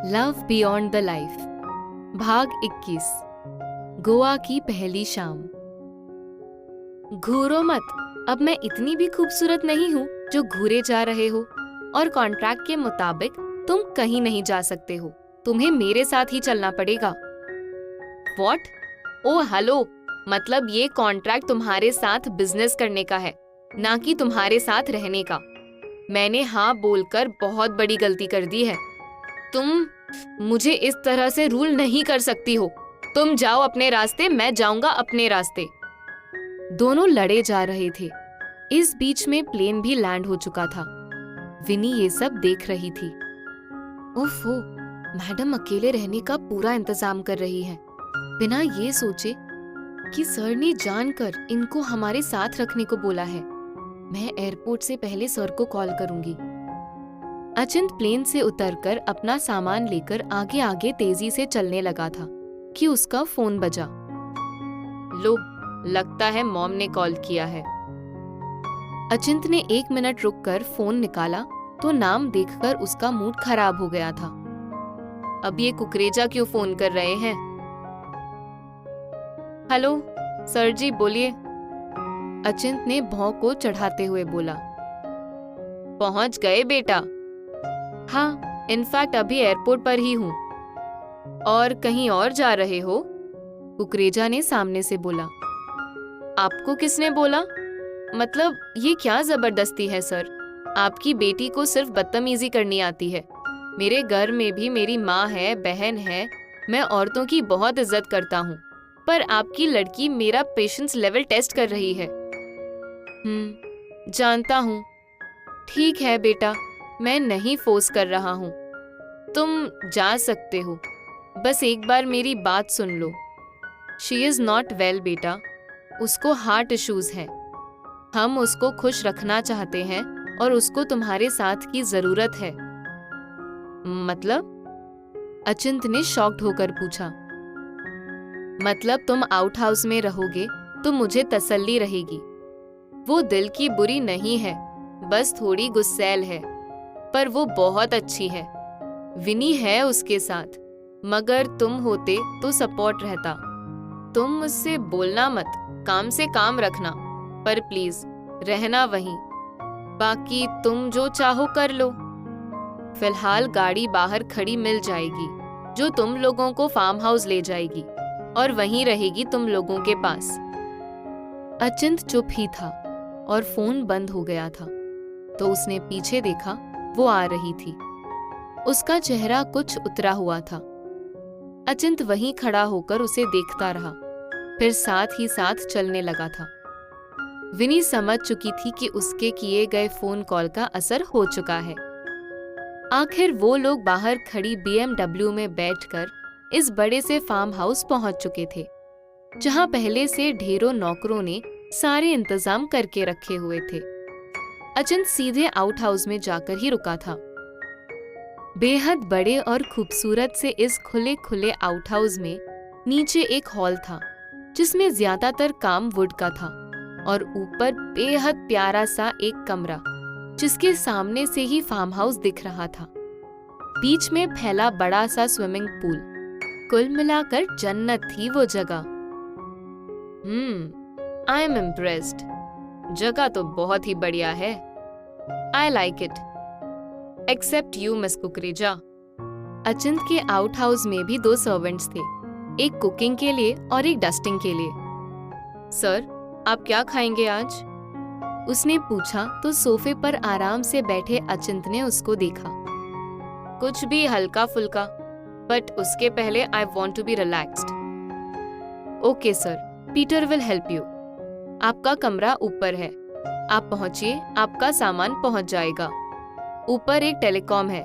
Love beyond the life, भाग 21। गोवा की पहली शाम। घूरो मत, अब मैं इतनी भी खूबसूरत नहीं हूँ जो घूरे जा रहे हो, और कॉन्ट्रैक्ट के मुताबिक तुम कहीं नहीं जा सकते हो। तुम्हें मेरे साथ ही चलना पड़ेगा। व्हाट? ओ हेलो, मतलब ये कॉन्ट्रैक्ट तुम्हारे साथ बिजनेस करने का है, ना कि तुम्हारे साथ रहने का। मैंने हाँ बोलकर बहुत बड़ी गलती कर दी है। तुम मुझे इस तरह से रूल नहीं कर सकती हो। तुम जाओ अपने रास्ते, मैं जाऊंगा अपने रास्ते। दोनों लड़े जा रहे थे। इस बीच में प्लेन भी लैंड हो चुका था। विनी ये सब देख रही थी। ओफो, मैडम अकेले रहने का पूरा इंतजाम कर रही है, बिना ये सोचे कि सर ने जानकर इनको हमारे साथ रखने को बोला है। मैं एयरपोर्ट से पहले सर को कॉल करूंगी। अचिंत प्लेन से उतरकर अपना सामान लेकर आगे आगे तेजी से चलने लगा था कि उसका फोन बजा। लो, लगता है मॉम ने कॉल किया है। अचिंत ने 1 मिनट रुककर फोन निकाला तो नाम देखकर उसका मूड खराब हो गया था। अब ये कुकरेजा क्यों फोन कर रहे हैं? हेलो सर जी, बोलिए। अचिंत ने भौं को चढ़ाते हुए बोला। पहुंच गए बेटा? हाँ, इनफैक्ट अभी एयरपोर्ट पर ही हूँ। और कहीं और जा रहे हो? कुकरेजा ने सामने से बोला। आपको किसने बोला? मतलब ये क्या जबरदस्ती है सर? आपकी बेटी को सिर्फ बदतमीजी करनी आती है। मेरे घर में भी मेरी माँ है, बहन है। मैं औरतों की बहुत इज्जत करता हूँ, पर आपकी लड़की मेरा पेशेंस लेवल टेस्ट कर रही है। जानता हूँ। ठीक है बेटा, मैं नहीं फोर्स कर रहा हूँ। तुम जा सकते हो, बस एक बार मेरी बात सुन लो। शी इज नॉट वेल बेटा, उसको हार्ट इश्यूज है। हम उसको खुश रखना चाहते हैं और उसको तुम्हारे साथ की जरूरत है। मतलब? अचिंत ने शॉक्ड होकर पूछा। मतलब तुम आउट हाउस में रहोगे तो मुझे तसल्ली रहेगी। वो दिल की बुरी नहीं है, बस थोड़ी गुस्सैल है, पर वो बहुत अच्छी है। विनी है उसके साथ, मगर तुम होते तो सपोर्ट रहता। तुम मुझसे बोलना मत, काम से काम रखना, पर प्लीज रहना वहीं। बाकी तुम जो चाहो कर लो। फिलहाल गाड़ी बाहर खड़ी मिल जाएगी जो तुम लोगों को फार्म हाउस ले जाएगी और वहीं रहेगी तुम लोगों के पास। अचिंत चुप ही था और फोन बंद हो गया था, तो उसने पीछे देखा। वो आ रही थी। उसका चेहरा कुछ उतरा हुआ था। अचिंत वहीं खड़ा होकर उसे देखता रहा, फिर साथ ही साथ चलने लगा था। विनी समझ चुकी थी कि उसके किए गए फोन कॉल का असर हो चुका है। आखिर वो लोग बाहर खड़ी BMW में बैठकर इस बड़े से फार्म हाउस पहुंच चुके थे, जहां पहले से ढेरों नौकरों ने सारे इंतजाम करके रखे हुए थे। अचिंत सीधे आउट हाउस में जाकर ही रुका था। बेहद बड़े और खूबसूरत से इस खुले खुले आउट हाउस में नीचे एक हॉल था, जिसमें ज्यादातर काम वुड का था, और ऊपर बेहद प्यारा सा एक कमरा, जिसके सामने से ही फार्म हाउस दिख रहा था। बीच में फैला बड़ा सा स्विमिंग पूल। कुल मिलाकर जन्नत थी वो जगह। I am impressed. जगह तो बहुत ही बढ़िया है। I like it, except you miss Kukreja. Achint के आउट हाउस में भी 2 सर्वेंट्स थे, एक कुकिंग के लिए और एक डस्टिंग के लिए। सर, आप क्या खाएंगे आज? उसने पूछा तो सोफे पर आराम से बैठे अचिंत ने उसको देखा। कुछ भी हल्का फुल्का, बट उसके पहले I want to be relaxed. Okay sir, Peter will help you. आपका कमरा ऊपर है, आप पहुंचिए, आपका सामान पहुंच जाएगा। ऊपर एक टेलीकॉम है,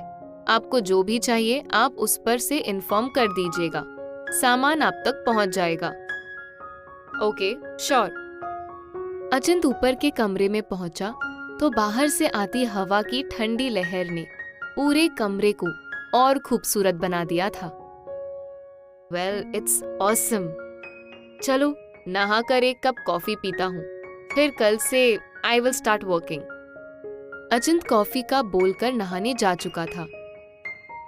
आपको जो भी चाहिए आप उस पर से इन्फॉर्म कर दीजिएगा, सामान आप तक पहुंच जाएगा। Okay, sure. अचिंत ऊपर के कमरे में पहुंचा तो बाहर से आती हवा की ठंडी लहर ने पूरे कमरे को और खूबसूरत बना दिया था। Well, it's awesome. चलो नहा कर एक कप कॉफी पीता हूँ, फिर कल से I will start working. Achint coffee का बोल कर नहाने जा चुका था।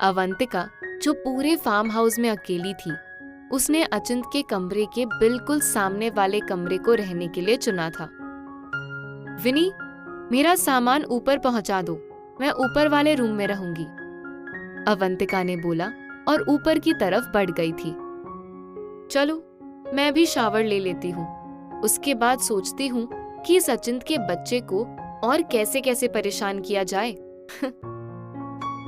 अवंतिका, जो पूरे फार्म हाउस में अकेली थी, उसने अचिंत के कमरे के बिल्कुल सामने वाले कमरे को रहने के लिए चुना था। विनी, मेरा सामान ऊपर पहुंचा दो, मैं ऊपर वाले रूम में रहूंगी, अवंतिका ने बोला और ऊपर की तरफ बढ़ गई थी। चलो, मैं भी शावर ले लेती हूँ, उसके बाद सोचती हूँ कि इस अचिंत के बच्चे को और कैसे कैसे परेशान किया जाए।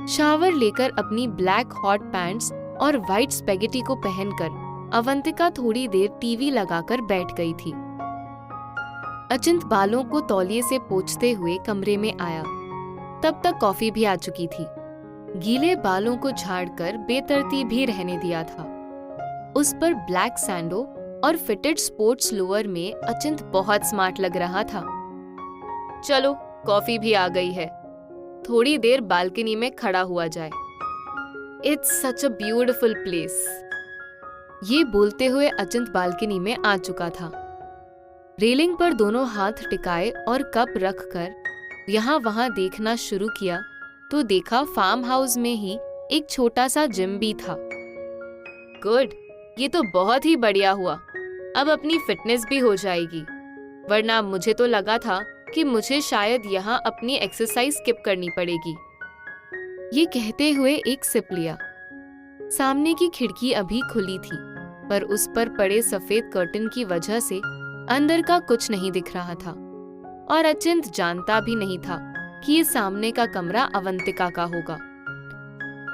शावर लेकर अपनी ब्लैक हॉट पैंट्स और व्हाइट स्पेगेटी को पहनकर अवंतिका थोड़ी देर टीवी लगाकर बैठ गई थी। अचिंत बालों को तौलिए से पोंछते हुए कमरे में आया। तब तक कॉफी भी आ चुकी थी। गीले बालों को झाड़कर बेतरतीब भी रहने दिया था। उस पर ब्लैक सैंडो और फिटेड स्पोर्ट्स लोअर में अचिंत बहुत स्मार्ट लग रहा था। चलो, कॉफी भी आ गई है, थोड़ी देर बालकनी में खड़ा हुआ जाए। It's such a beautiful place. ये बोलते हुए अचिंत बालकनी में आ चुका था। रेलिंग पर दोनों हाथ टिकाए और कप रखकर यहाँ वहां देखना शुरू किया तो देखा फार्म हाउस में ही एक छोटा सा जिम भी था। गुड, ये तो बहुत ही बढ़िया हुआ। अब अपनी फिटनेस भी हो जाएगी, वरना मुझे तो लगा था कि मुझे शायद यहाँ अपनी एक्सरसाइज स्किप करनी पड़ेगी। ये कहते हुए एक सिप लिया। सामने की खिड़की अभी खुली थी, पर उस पर पड़े सफेद कर्टन की वजह से अंदर का कुछ नहीं दिख रहा था और अचिंत जानता भी नहीं था कि ये सामने का कमरा अवंतिका का होगा।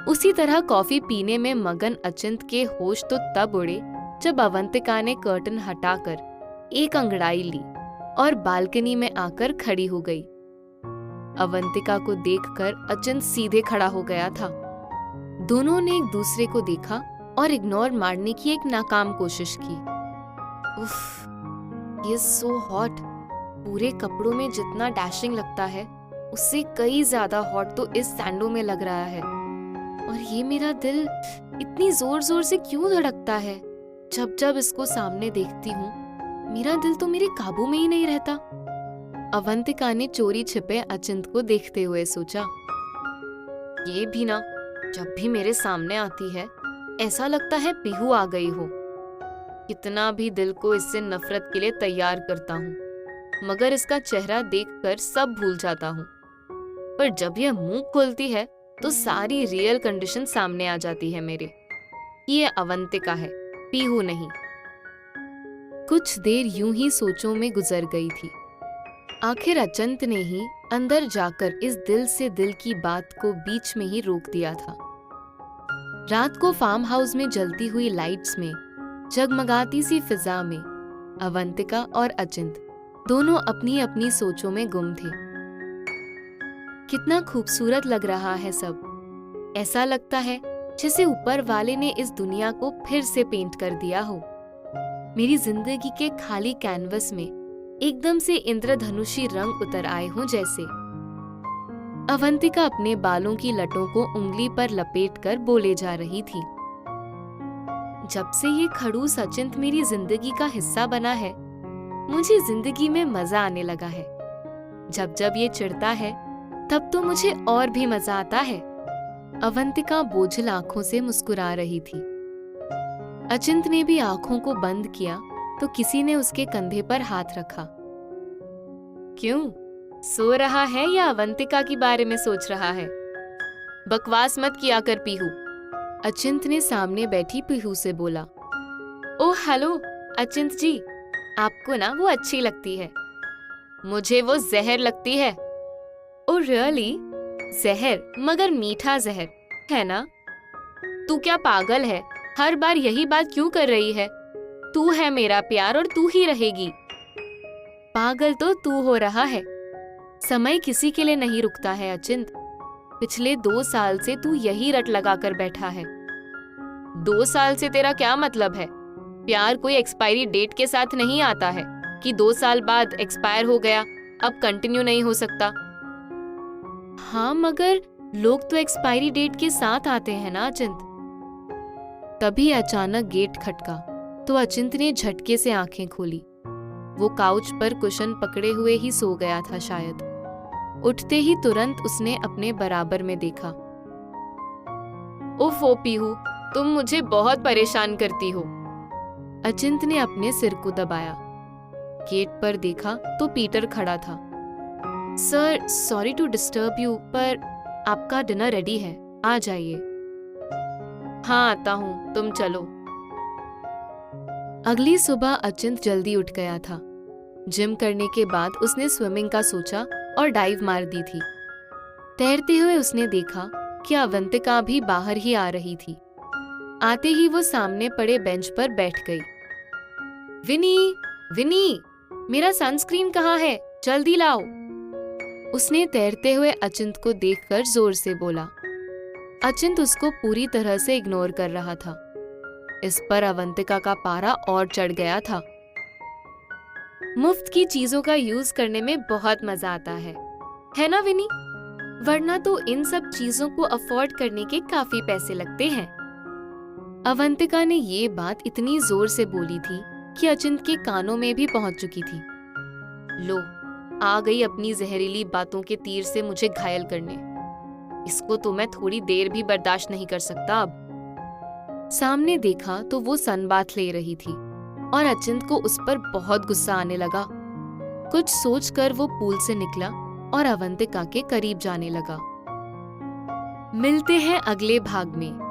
उसी तरह कॉफी पीने में मगन अचिंत के होश तो तब उड़े जब अवंतिका ने कर्टन हटाकर एक अंगड़ाई ली और बालकनी में आकर खड़ी हो गई। अवंतिका को देखकर अचिंत सीधे खड़ा हो गया था। दोनों ने एक दूसरे को देखा और इग्नोर मारने की एक नाकाम कोशिश की। उफ, ये सो हॉट। पूरे कपड़ों में जितना डैशिंग लगता है, उससे कई ज्यादा हॉट तो इस सैंडो में लग रहा है। और ये मेरा दिल इतनी जोर जोर से क्यों धड़कता है? जब जब इसको सामने देखती हूँ, मेरा दिल तो मेरे काबू में ही नहीं रहता। अवंतिका ने चोरी छिपे अचिंत को देखते हुए सोचा। ये भी ना, जब भी मेरे सामने आती है ऐसा लगता है पीहू आ गई हो। कितना भी दिल को इससे नफरत के लिए तैयार करता हूँ, मगर इसका चेहरा देखकर सब भूल जाता हूँ। पर जब यह मुंह खोलती है तो सारी रियल कंडीशन सामने आ जाती है मेरे। ये अवंतिका है, पीहू नहीं। कुछ देर यूं ही सोचों में गुजर गई थी। आखिर अचिंत ने ही अंदर जाकर इस दिल से दिल की बात को बीच में ही रोक दिया था। रात को फार्म हाउस में जलती हुई लाइट्स में, जगमगाती सी फिजा में अवंतिका और अचिंत दोनों अपनी अपनी सोचों में गुम थे। कितना खूबसूरत लग रहा है सब। ऐसा लगता है जैसे ऊपर वाले ने इस दुनिया को फिर से पेंट कर दिया हो। मेरी जिंदगी के खाली कैनवस में एकदम से इंद्रधनुषी रंग उतर आए हों जैसे। अवंतिका अपने बालों की लटों को उंगली पर लपेटकर बोले जा रही थी। जब से ये खड़ूस अचिंत मेरी जिंदगी का हिस्सा बना है, मुझे जिंदगी में मजा आने लगा है। जब जब ये चिढ़ता है तब तो मुझे और भी मजा आता है। अवंतिका बोझिल आंखों से मुस्कुरा रही थी। अचिंत ने भी आंखों को बंद किया तो किसी ने उसके कंधे पर हाथ रखा। क्यों, सो रहा है या अवंतिका के बारे में सोच रहा है? बकवास मत किया कर पीहू, अचिंत ने सामने बैठी पीहू से बोला। ओह हेलो अचिंत जी, आपको ना वो अच्छी लगती है। मुझे वो जहर लगती है। Oh really? जहर, मगर मीठा जहर है ना? तू क्या पागल है? हर बार यही बात क्यों कर रही है? तू है मेरा प्यार और तू ही रहेगी। पागल तो तू हो रहा है। समय किसी के लिए नहीं रुकता है अचिंत। पिछले 2 साल से तू यही रट लगा कर बैठा है। 2 साल से तेरा क्या मतलब है? प्यार कोई एक्सपायरी डेट के साथ नहीं आता है कि 2 साल बाद एक्सपायर हो गया, अब कंटिन्यू नहीं हो सकता। हाँ, मगर लोग तो एक्सपायरी डेट के साथ आते हैं ना अचिंत। तभी अचानक गेट खटका तो अचिंत ने झटके से आंखें खोली। वो काउच पर कुशन पकड़े हुए ही सो गया था शायद। उठते ही तुरंत उसने अपने बराबर में देखा। ओफो पीहू, तुम मुझे बहुत परेशान करती हो। अचिंत ने अपने सिर को दबाया। गेट पर देखा तो पीटर खड़ा था। Sir, sorry to disturb you, पर आपका डिनर रेडी है, आ जाइए। हाँ, आता हूँ, तुम चलो। अगली सुबह अचिंत जल्दी उठ गया था। जिम करने के बाद उसने स्विमिंग का सोचा और डाइव मार दी थी। तैरते हुए उसने देखा कि अवंतिका भी बाहर ही आ रही थी। आते ही वो सामने पड़े बेंच पर बैठ गई। विनी, विनी, मेरा सनस्क्रीन कहाँ है? जल्दी लाओ। उसने तैरते हुए अचिंत को देखकर जोर से बोला। अचिंत उसको पूरी तरह से इग्नोर कर रहा था। इस पर अवंतिका का पारा और चढ़ गया था। मुफ्त की चीजों का यूज करने में बहुत मजा आता है ना विनी? वरना तो इन सब चीजों को अफोर्ड करने के काफी पैसे लगते हैं। अवंतिका ने ये बात इतनी जोर से बोली थी कि अचिंत के कानों में भी पहुंच चुकी थी। लो, आ गई अपनी जहरीली बातों के तीर से मुझे घायल करने। इसको तो मैं थोड़ी देर भी बर्दाश्त नहीं कर सकता अब। सामने देखा तो वो सनबाथ ले रही थी और अचिंत को उस पर बहुत गुस्सा आने लगा। कुछ सोचकर वो पूल से निकला और अवंतिका के करीब जाने लगा। मिलते हैं अगले भाग में।